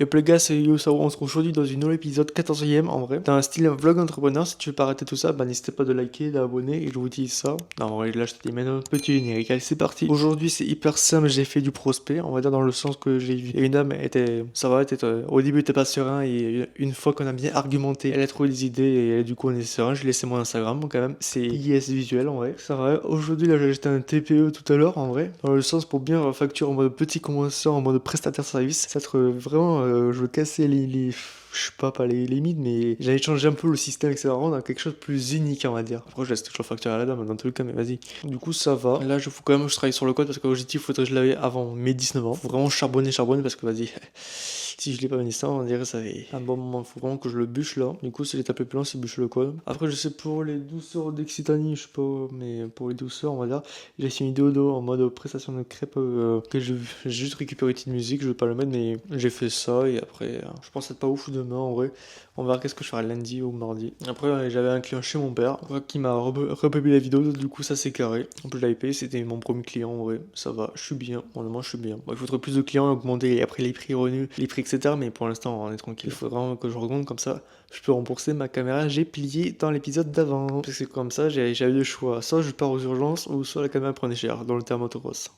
Yop les gars, c'est Yo, on se retrouve aujourd'hui dans une nouvel épisode 14ème en vrai. Dans un style vlog entrepreneur, si tu veux pas rater tout ça, bah n'hésitez pas de liker, d'abonner et je vous dis ça. Non, en vrai, là je te dis maintenant, petit générique, allez c'est parti. Aujourd'hui c'est hyper simple, j'ai fait du prospect, on va dire dans le sens que j'ai vu. Et une dame était, ça va, au début elle était pas serein et une fois qu'on a bien argumenté, elle a trouvé des idées et du coup on est serein, j'ai laissé mon Instagram, donc quand même c'est IS visuel en vrai. Ça va, aujourd'hui là j'ai acheté un TPE tout à l'heure en vrai, dans le sens pour bien facturer en mode petit commenceur, en mode prestataire service, ça être vraiment, je veux casser je sais pas les limites, mais j'allais changer un peu le système, etc. Dans quelque chose de plus unique, on va dire. Après, je laisse toujours facturer à la dame, dans tous les cas, mais vas-y. Du coup, ça va. Là, je faut quand même que je travaille sur le code parce que l'objectif, il faudrait que je l'avais avant mes 19 ans. Faut vraiment charbonner parce que vas-y. Si je l'ai pas mis ça, on dirait que ça fait un bon moment. Faut vraiment que je le bûche là. Du coup, c'est l'étape plus lent, c'est bûcher le code. Après, je sais pour les douceurs d'Exitani, je sais pas, mais pour les douceurs, on va dire, j'ai fait une vidéo en mode prestation de crêpes que j'ai juste récupéré une petite musique. Je vais pas le mettre, mais j'ai fait ça et après, je pense être pas ouf demain en vrai. On verra qu'est-ce que je ferai lundi ou mardi. Après, j'avais un client chez mon père qui m'a republié la vidéo. Du coup, ça c'est carré. En plus, je l'avais payé. C'était mon premier client en vrai. Ça va, je suis bien. Honnêtement, je suis bien. Bon, il faudrait plus de clients, augmenter après les prix revenus, les prix, etc. Mais pour l'instant, on est tranquille. Il faudrait vraiment que je remonte comme ça. Je peux rembourser ma caméra. J'ai plié dans l'épisode d'avant. Parce que c'est comme ça, j'ai eu le choix. Soit je pars aux urgences, ou soit la caméra prenait cher dans le Thermotoros.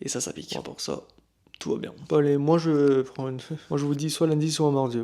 Et ça pique. Bon, pour ça, tout va bien. Bon, allez, moi je vous dis soit lundi, soit mardi.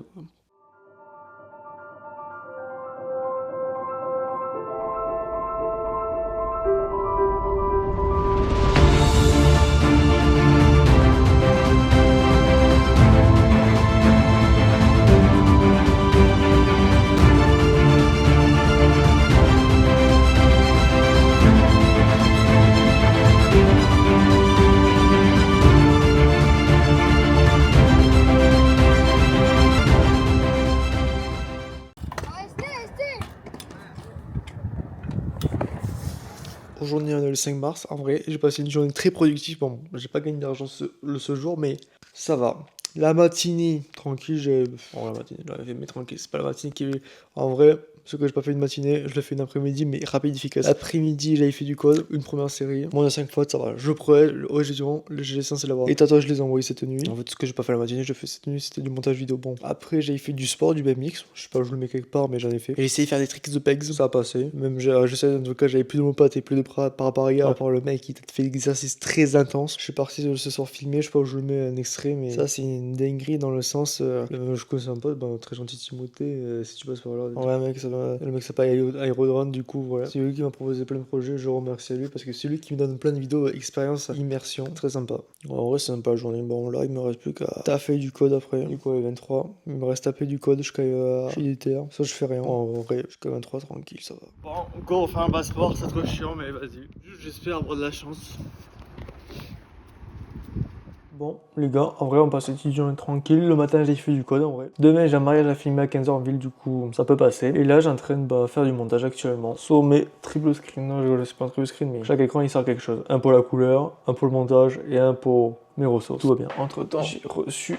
Aujourd'hui on est le 5 mars, en vrai, j'ai passé une journée très productive. Bon, j'ai pas gagné d'argent ce jour, mais ça va. La matinée, tranquille, bon, la matinée, je l'avais fait, mais tranquille, c'est pas la matinée qui est. En vrai, ce que j'ai pas fait une matinée, je l'ai fait une après-midi, mais rapide, efficace. L'après-midi, j'avais fait du code, une première série. Moins de 5 fautes, ça va. Je pourrais, j'ai censé l'avoir. Les tatouages, je les ai envoyés cette nuit. En fait, ce que j'ai pas fait la matinée, je fais cette nuit, c'était du montage vidéo. Bon, après, j'avais fait du sport, du BMX. Je sais pas, je le mets quelque part, mais j'en ai fait. J'ai essayé de faire des tricks de pegs, ça a passé. Même, je sais, en tout cas, j'avais plus de monopattes et plus de bras par rapport à hier. Par rapport le mec qui t'a fait l'exercice très intense. Je suis parti ce soir filmer, je sais pas où je le mets un extrait, mais ça, c'est une dinguerie dans le sens. Je connais un pote, très gentil Timothée, si tu passes par là. Ouais, mec, le mec s'appelle Aerodrone, du coup, voilà. C'est lui qui m'a proposé plein de projets, je remercie à lui parce que c'est lui qui me donne plein de vidéos, expérience, immersion, très sympa. En vrai, c'est sympa la journée. Bon, là, il me reste plus qu'à taffer du code après. Du coup, 23. Il me reste taper du code jusqu'à chez Ether. Ça, je fais rien. En vrai, jusqu'à 23, tranquille, ça va. Bon, encore, on fait un passeport, c'est trop chiant, mais vas-y. J'espère avoir de la chance. Bon, les gars, en vrai, on passe une petite journée tranquille. Le matin, j'ai fait du code, en vrai. Demain, j'ai un mariage à filmer à 15h en ville, du coup, ça peut passer. Et là, j'entraîne faire du montage actuellement. Sur mes triple screen. Non, je sais pas un triple screen, mais chaque écran, il sort quelque chose. Un pour la couleur, un pour le montage et un pour mes ressources. Tout va bien. Entre temps, j'ai reçu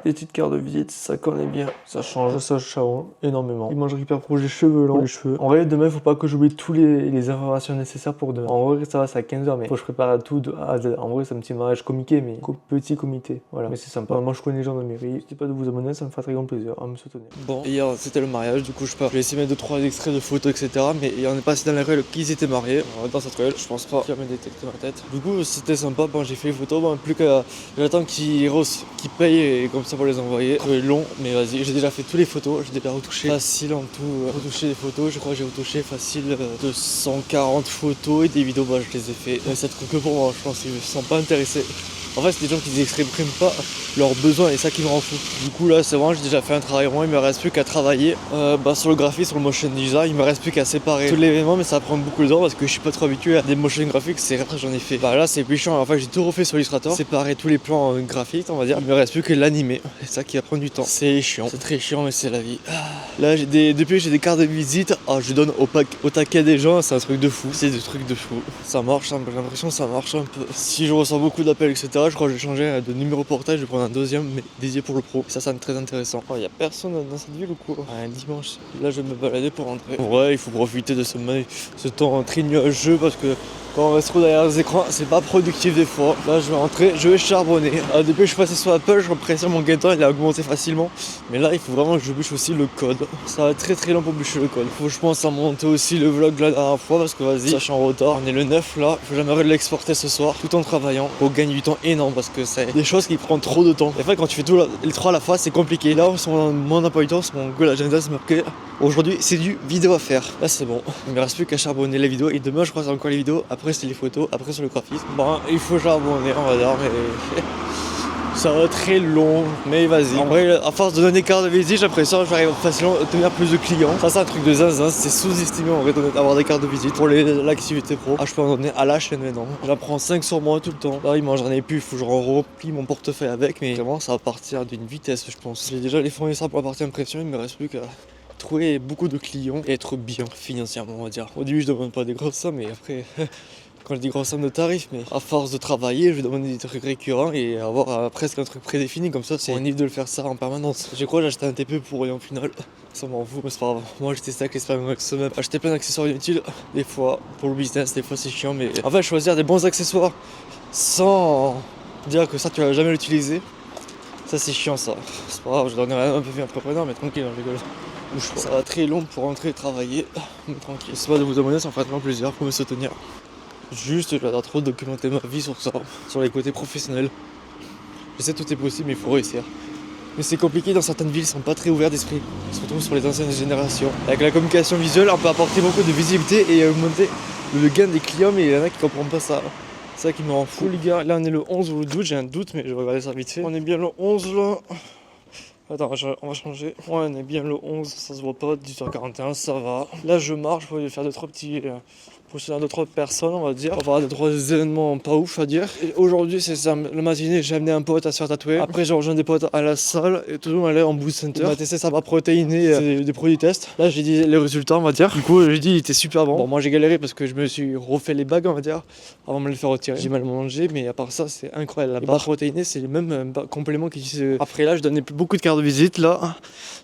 des petites cartes de visite, ça connaît bien, ça change, ça change énormément. Moi je récupère projet cheveux longs, les cheveux. En vrai, demain, faut pas que j'oublie tous les informations nécessaires pour demain. En vrai, ça va, c'est à 15h, mais faut que je prépare tout de A à Z. En vrai, c'est un petit mariage comiqué, mais petit comité. Voilà, mais c'est sympa. Moi, je connais les gens de mairie. N'hésitez pas de vous abonner, ça me fera très grand plaisir à me soutenir. Bon, hier, c'était le mariage, du coup, je pars. Je vais essayer de mettre 2-3 extraits de photos, etc. Mais on est passé dans la ruelle qu'ils étaient mariés. Dans cette ruelle, je pense pas qu'il y a même détecté ma tête. Du coup, c'était sympa. Bon, j'ai fait les photos. Bon, plus qu'à. J'attends qu'ils payent et comme ça pour les envoyer. Long, mais vas-y, j'ai déjà fait toutes les photos, j'ai déjà retouché facile en tout, retouché les photos, je crois que j'ai retouché facile 240 photos et des vidéos, bah je les ai fait, mais c'est que pour moi, je pense qu'ils ne sont pas intéressés. En fait, c'est des gens qui n'expriment pas leurs besoins et ça qui me rend fou. Du coup, là, c'est vraiment, j'ai déjà fait un travail rond, il me reste plus qu'à travailler sur le graphisme, sur le motion design, il me reste plus qu'à séparer tout l'événement, mais ça va prendre beaucoup de temps parce que je suis pas trop habitué à des motion graphiques, c'est après j'en ai fait. Bah là, c'est plus chiant, en fait, j'ai tout refait sur Illustrator, séparer tous les plans graphiques, on va dire. Il me reste plus que l'animer, et ça qui va prendre du temps. C'est chiant, c'est très chiant, mais c'est la vie. Là, depuis j'ai des cartes de visite, je donne au taquet des gens, c'est un truc de fou, c'est des trucs de fou. Ça marche, j'ai l'impression que ça marche un peu. Si je reçois beaucoup d'appels, etc., je crois que je vais changer de numéro portage, je vais prendre un deuxième, mais dédié pour le pro. Ça c'est très intéressant. Il y a personne dans cette ville ou quoi? Un dimanche, là je vais me balader pour rentrer. Ouais, il faut profiter de ce temps très nuageux parce que Quand on reste trop derrière les écrans, c'est pas productif des fois. Là, je vais rentrer, je vais charbonner. Depuis que je suis passé sur Apple, je représente mon gain de temps, il a augmenté facilement. Mais là, il faut vraiment que je bûche aussi le code. Ça va être très très long pour bûcher le code. Faut que je pense à monter aussi le vlog la dernière fois parce que vas-y, ça je suis en retard. On est le 9 là, j'aimerais l'exporter ce soir tout en travaillant pour gagner du temps énorme parce que c'est des choses qui prennent trop de temps. Et en fait, quand tu fais tout les trois à la fois, c'est compliqué. Là, sur mon emploi du temps, sur mon Google Agenda, c'est marqué aujourd'hui, c'est du vidéo à faire. Là, c'est bon. Il me reste plus qu'à charbonner les vidéos et demain, je crois que c'est encore les vidéos. Après, c'est les photos. Après, c'est le graphisme. Bon, il faut charbonner, on va dire, mais ça va être très long, mais vas-y. En vrai, à force de donner carte de visite, j'ai l'impression que j'arrive facilement à obtenir plus de clients. Ça, c'est un truc de zinzin, c'est sous-estimé en vrai d'avoir des cartes de visite pour l'activité pro. Ah, je peux en donner à la chaîne maintenant. J'en prends 5 sur moi tout le temps. Là, j'en ai plus, il faut que je replie mon portefeuille avec, mais vraiment, ça va partir d'une vitesse, je pense. J'ai déjà les fournisseurs pour la partie impression, il me reste plus qu'à trouver beaucoup de clients et être bien financièrement, on va dire. Au début, je demande pas des grosses sommes, mais après. Quand je dis grosse somme de tarifs, mais à force de travailler, je vais demander des trucs récurrents et avoir presque un truc prédéfini, comme ça c'est un livre de le faire ça en permanence. Je crois que j'ai acheté un TP pour rien au final, ça m'en fout, mais c'est pas grave. Moi j'ai testé avec l'expérience même, acheter plein d'accessoires inutiles, des fois pour le business, des fois c'est chiant, mais en fait choisir des bons accessoires sans dire que ça tu vas jamais l'utiliser, ça c'est chiant ça. C'est pas grave, je donnerai un peu fait entrepreneur, mais tranquille, je rigole. Ça va très long pour rentrer et travailler, mais tranquille. C'est pas de vous abonner, ça me ferait tellement plaisir pour me soutenir. Juste, j'adore trop documenter ma vie sur ça, sur les côtés professionnels. Je sais que tout est possible, mais il faut réussir. Mais c'est compliqué, dans certaines villes, ils sont pas très ouverts d'esprit, surtout sur les anciennes générations. Avec la communication visuelle, on peut apporter beaucoup de visibilité et augmenter le gain des clients, mais il y en a qui comprennent pas ça. C'est ça qui me rend fou, les gars. Là, on est le 11 ou le 12, j'ai un doute, mais je vais regarder ça vite fait. On est bien le 11 là. Attends, on va changer. Ouais, on est bien le 11, ça se voit pas. 18h41, ça va. Là, je marche pour faire 2-3 petits. Pour soutenir 2-3 personnes, on va dire. On va avoir 2-3 événements pas ouf à dire. Et aujourd'hui, c'est ça. Le matinée, j'ai amené un pote à se faire tatouer. Après, j'ai rejoint des potes à la salle. Et tout le monde allait en boost center. On a testé sa barre protéinée, des produits test. Là, j'ai dit les résultats, on va dire. Du coup, j'ai dit, il était super bon. Bon, moi, j'ai galéré parce que je me suis refait les bagues, on va dire, avant de me les faire retirer. J'ai mal mangé, mais à part ça, c'est incroyable. La barre protéinée, c'est le même complément qui se. Après, là, je donnais beaucoup de cartes de visite, là.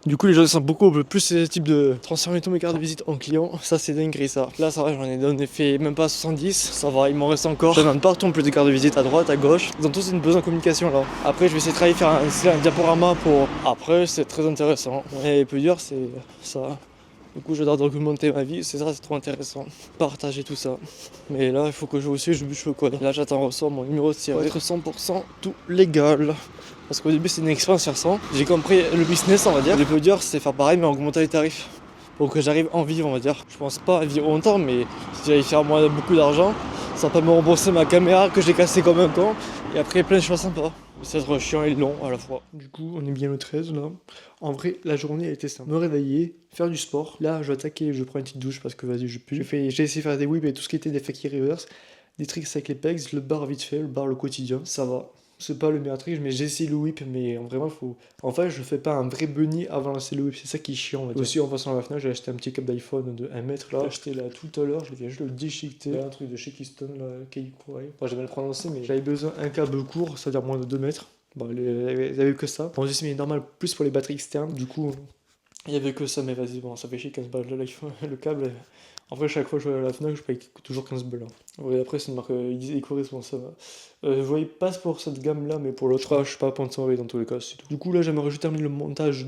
Du coup, les gens sont beaucoup plus ce type de transformer tous mes cartes de visite en clients. Ça, c'est dingue, ça. Là, ça va, j'en ai donné fait même pas 70. Ça va, il m'en reste encore. Je donne partout en plus de cartes de visite à droite, à gauche. Ils ont tous une besoin de communication là. Après, je vais essayer de travailler, faire un diaporama pour. Après, c'est très intéressant. Et le plus dur, c'est ça. Du coup, j'adore documenter ma vie, c'est ça, c'est trop intéressant. Partager tout ça. Mais là, il faut que je bûche le code. Là, j'attends ressort mon numéro de tiré. Être 100% tout légal. Parce qu'au début, c'est une expérience faire 100. J'ai compris le business, on va dire. Le plus dur, c'est faire pareil, mais augmenter les tarifs. Pour que j'arrive à en vivre, on va dire. Je pense pas à vivre longtemps, mais si j'allais faire moi beaucoup d'argent, ça va pas me rembourser ma caméra que j'ai cassée comme un con. Et après, plein de choses sympas. Ça sera chiant et long à la fois. Du coup, on est bien le 13 là. En vrai, la journée a été simple. Me réveiller, faire du sport. Là, je vais attaquer, je prends une petite douche parce que vas-y, je pue. J'ai essayé de faire des whips et tout ce qui était des fakey reverse. Des tricks avec les pegs, le bar vite fait, le bar le quotidien, ça va. C'est pas le meilleur trick, mais j'ai essayé le whip, mais vraiment, faut. En fait, je fais pas un vrai bunny avant de lancer le whip, c'est ça qui est chiant. Aussi, en passant à la FNAC, j'ai acheté un petit câble d'iPhone de 1 mètre là. J'ai acheté là tout à l'heure, je viens juste le déchiqueter. Un truc de chez Keystone, là, Keikurei. Enfin, j'avais le prononcé, mais j'avais besoin d'un câble court, c'est-à-dire moins de 2 mètres. Bon, il y avait que ça. Bon, j'ai mis normal plus pour les batteries externes, du coup, il y avait que ça, mais vas-y, bon, ça fait chier 15 balles là, le câble. En vrai, chaque fois que je vais à la FNAC, je paye toujours 15 balles. Ouais, après, c'est une marque Icoris, bon, ça va. Je voyais pas pour cette gamme là, mais pour l'autre, je suis pas sponsorisé dans tous les cas, c'est tout. Du coup, là, j'aimerais juste terminer le montage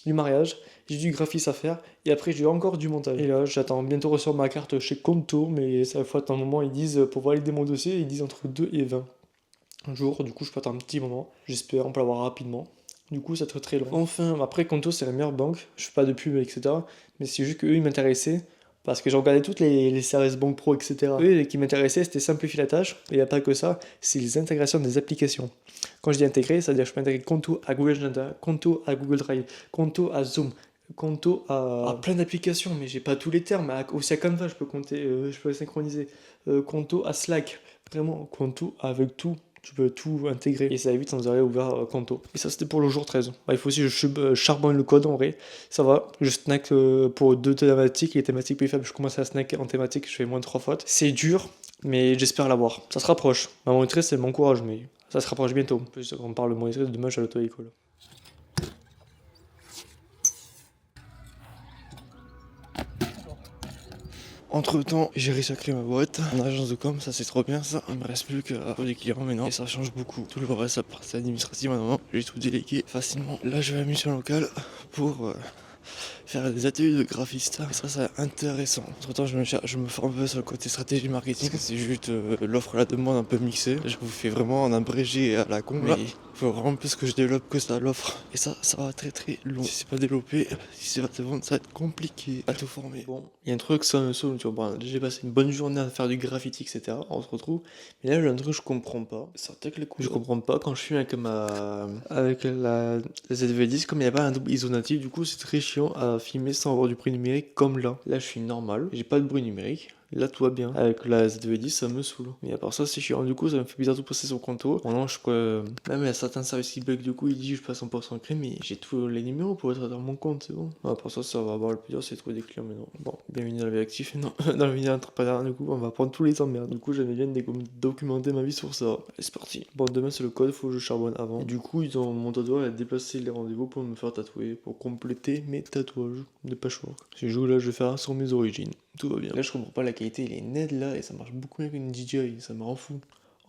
du mariage. J'ai du graphisme à faire, et après, j'ai encore du montage. Et là, j'attends bientôt recevoir ma carte chez Conto, mais ça faut attendre un moment, ils disent, pour valider mon dossier, ils disent entre 2 et 20 jours. Du coup, je peux attendre un petit moment. J'espère, on peut l'avoir rapidement. Du coup, ça va être très long. Enfin, après, Conto, c'est la meilleure banque. Je fais pas de pub, etc. Mais c'est juste qu'eux, ils m'intéressaient. Parce que j'ai regardé toutes les services Banque Pro, etc. Eux, qui m'intéressaient, c'était simplifier la tâche. Et il n'y a pas que ça, c'est les intégrations des applications. Quand je dis intégrer, c'est-à-dire que je peux intégrer Conto à Google Agenda, Conto à Google Drive, Conto à Zoom, Conto à plein d'applications, mais j'ai pas tous les termes. Aussi à Canva, je peux compter, je peux synchroniser. Conto à Slack, vraiment, Conto avec tout. Tu peux tout intégrer. Et ça évite sans arrêt ouvert Conto. Et ça, c'était pour le jour 13. Bah, il faut aussi que je charbonne le code en vrai. Ça va. Je snack pour 2 thématiques. Les thématiques plus faibles, je commence à snacker en thématique. Je fais moins de 3 fautes. C'est dur, mais j'espère l'avoir. Ça se rapproche. Ma monitrice, elle m'encourage, mais ça se rapproche bientôt. En plus, on parle de monitrice, demain, je suis à l'auto-école. Entre temps, j'ai réussi à créer ma boîte en agence de com, ça c'est trop bien ça. Il me reste plus qu'à les clients maintenant et ça change beaucoup. Tout le reste, la partie administrative maintenant, j'ai tout délégué facilement. Là, je vais à la mission locale pour faire des ateliers de graphiste. Et ça, c'est intéressant. Entre temps, je me forme un peu sur le côté stratégie marketing. C'est juste l'offre et la demande un peu mixée. Je vous fais vraiment en abrégé à la con. Mais il faut vraiment plus que je développe que ça l'offre. Et ça va très très long. Si c'est pas développé, si c'est pas te vendre, ça va être compliqué à tout former. Bon, il y a un truc, ça me saoule, tu vois. Bon, j'ai passé une bonne journée à faire du graffiti, etc. On se retrouve. Mais là, j'ai un truc que je comprends pas. Sortez que les coups. Je comprends pas quand je suis avec la ZV10, comme il n'y a pas un double ISO natif, du coup, c'est très chiant à filmer sans avoir du bruit numérique comme là. Là, je suis normal, j'ai pas de bruit numérique. Là, tout va bien. Avec la ZV10, ça me saoule. Mais à part ça, c'est chiant. Du coup, ça me fait bizarre de passer sur Conto. Maintenant, je crois. Même il y a certains services qui bug, du coup, il dit je passe en % crème, mais j'ai tous les numéros pour être dans mon compte, c'est bon. À part ça, ça va avoir le plus dur, c'est de trouver des clients maintenant. Bon, bienvenue dans la vie active. Non, dans la vie d'entrepreneur, du coup, on va prendre tous les emmerdes. Du coup, j'aimais bien documenter ma vie sur ça. Allez, c'est parti. Bon, demain, c'est le code, faut que je charbonne avant. Et du coup, mon tatoueur a déplacé les rendez-vous pour me faire tatouer, pour compléter mes tatouages de patchwork. Ce jour là, je vais faire un sur mes origines. Tout va bien. Là, je comprends pas, la qualité, il est net là et ça marche beaucoup mieux qu'une DJI, ça me rend fou.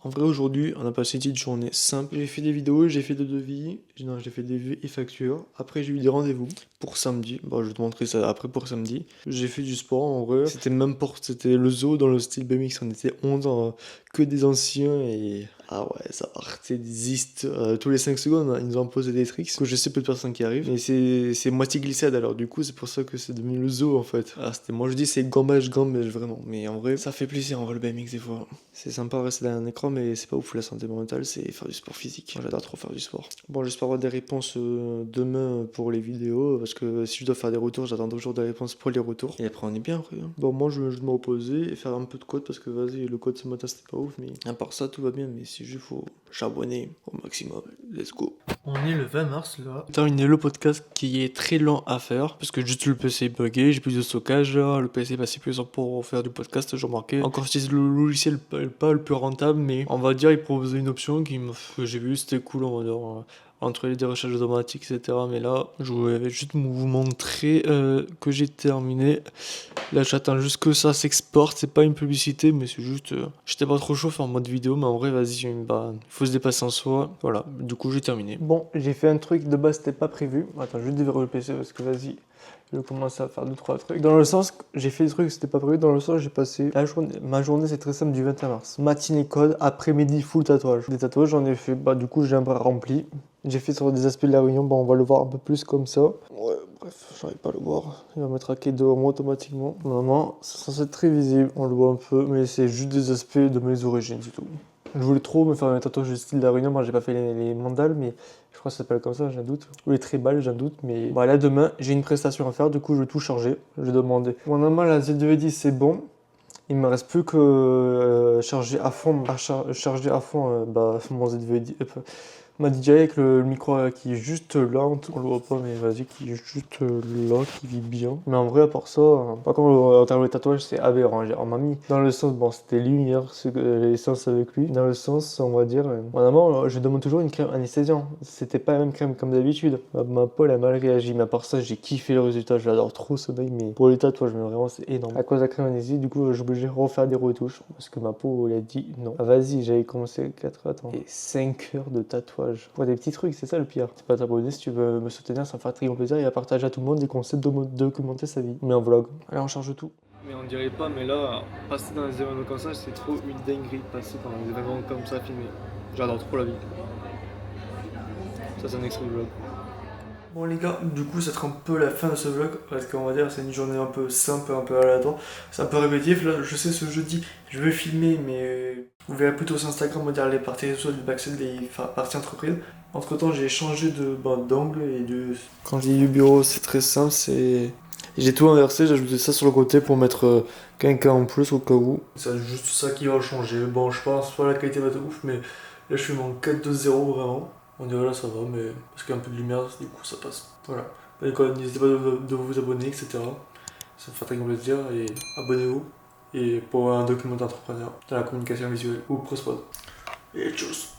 En vrai, aujourd'hui, on a passé une petite journée simple. J'ai fait des vidéos, j'ai fait des devis. Non, j'ai fait des devis et factures. Après, j'ai eu des rendez-vous pour samedi. Bon, je vais te montrer ça après pour samedi. J'ai fait du sport en vrai. C'était le zoo dans le style BMX. On était 11 ans, que des anciens et. Ah ouais, ça partait des ist. Tous les 5 secondes, ils nous ont posé des tricks. Que je sais peu de personnes qui arrivent. Mais c'est moitié glissade alors. Du coup, c'est pour ça que c'est devenu le zoo en fait. Ah, moi je dis c'est gambage vraiment. Mais en vrai, ça fait plaisir en vrai le BMX des fois. C'est sympa de rester derrière un écran, mais c'est pas ouf la santé mentale, c'est faire du sport physique. Moi, j'adore trop faire du sport. Bon, j'espère avoir des réponses demain pour les vidéos, parce que si je dois faire des retours, j'attends toujours des réponses pour les retours. Et après, on est bien après. Bon, moi, je vais me reposer et faire un peu de code, parce que vas-y, le code ce matin, c'était pas ouf, mais à part ça, tout va bien, mais c'est juste, faut charbonner au maximum. Let's go. On est le 20 mars là. J'ai terminé le podcast qui est très lent à faire parce que juste le PC est bugué, j'ai plus de stockage, le PC est passé plus pour faire du podcast, j'ai remarqué. Encore j'utilise le logiciel pas le plus rentable, mais on va dire il proposait une option que j'ai vu, c'était cool, on va dire. Entre les recherches automatiques, etc. Mais là, je voulais juste vous montrer que j'ai terminé. Là, j'attends juste que ça s'exporte. C'est pas une publicité, mais c'est juste. J'étais pas trop chaud faire en mode vidéo, mais en vrai, vas-y, il faut se dépasser en soi. Voilà, du coup, j'ai terminé. Bon, j'ai fait un truc de base, c'était pas prévu. Attends, je vais déverrouiller le PC parce que vas-y. Je vais commencer à faire 2-3 trucs. Dans le sens que j'ai fait des trucs, c'était pas prévu. Dans le sens, j'ai passé ma journée, c'est très simple, du 21 mars. Matinée code, après-midi full tatouage. Des tatouages, j'en ai fait. Du coup, j'ai un bras rempli. J'ai fait sur des aspects de la réunion. On va le voir un peu plus comme ça. Ouais, bref, j'arrive pas à le voir. Il va me traquer devant moi automatiquement. Normalement, c'est censé être très visible. On le voit un peu, mais c'est juste des aspects de mes origines, c'est tout. Je voulais trop me faire un tatouage de style de la Réunion. Moi, j'ai pas fait les mandales, mais je crois que ça s'appelle comme ça, j'ai un doute. Ou les tribales, j'ai un doute. Mais bon, là, demain, j'ai une prestation à faire. Du coup, je vais tout charger. Je vais demander. Bon, normalement, la Z2V10, c'est bon. Il me reste plus que charger à fond, mon Z2V10. Ma DJI avec le micro qui est juste là, on le voit pas, mais vas-y, qui est juste là, qui vit bien. Mais en vrai, à part ça, par contre, en termes de tatouage, c'est aberrant. On m'a mis dans le sens, bon, c'était lumière, l'essence avec lui. Dans le sens, on va dire, normalement, je demande toujours une crème anesthésiante. C'était pas la même crème comme d'habitude. Ma peau, elle a mal réagi, mais à part ça, j'ai kiffé le résultat. J'adore trop ce mec, mais pour les tatouages, mais vraiment, c'est énorme. À cause de la crème anesthésique, du coup, j'ai obligé de refaire des retouches parce que ma peau, elle a dit non. Ah, vas-y, j'avais commencé 5 heures de tatouage. Pour des petits trucs, c'est ça le pire. Tu peux t'abonner si tu veux me soutenir, ça me fera très grand plaisir et à partager à tout le monde des concepts de documenter sa vie. Mais en vlog. Allez, on charge tout. Mais on dirait pas, mais là, passer dans des événements comme ça, c'est trop une dinguerie de passer dans des événements comme ça filmés. J'adore trop la vie. Ça, c'est un extrait de vlog. Bon les gars, du coup ça sera un peu la fin de ce vlog parce qu'on va dire c'est une journée un peu simple, un peu aléatoire, c'est un peu répétitif. Là je sais ce jeudi je vais filmer mais vous verrez plutôt sur Instagram, on va dire les parties réseaux, les backstage, les parties entreprises. Entre temps j'ai changé d'angle et de... Quand je dis du bureau c'est très simple, j'ai tout inversé, j'ai ajouté ça sur le côté pour mettre quelqu'un en plus au cas où. C'est juste ça qui va changer. Bon je pense pas la qualité va être ouf mais là je suis en 4.2.0 vraiment. On dirait là ça va, mais parce qu'il y a un peu de lumière, du coup ça passe. Voilà. N'hésitez pas de vous abonner, etc. Ça me fait très grand plaisir et abonnez-vous. Et pour un document d'entrepreneur dans la communication visuelle ou prosprod. Et tchuss!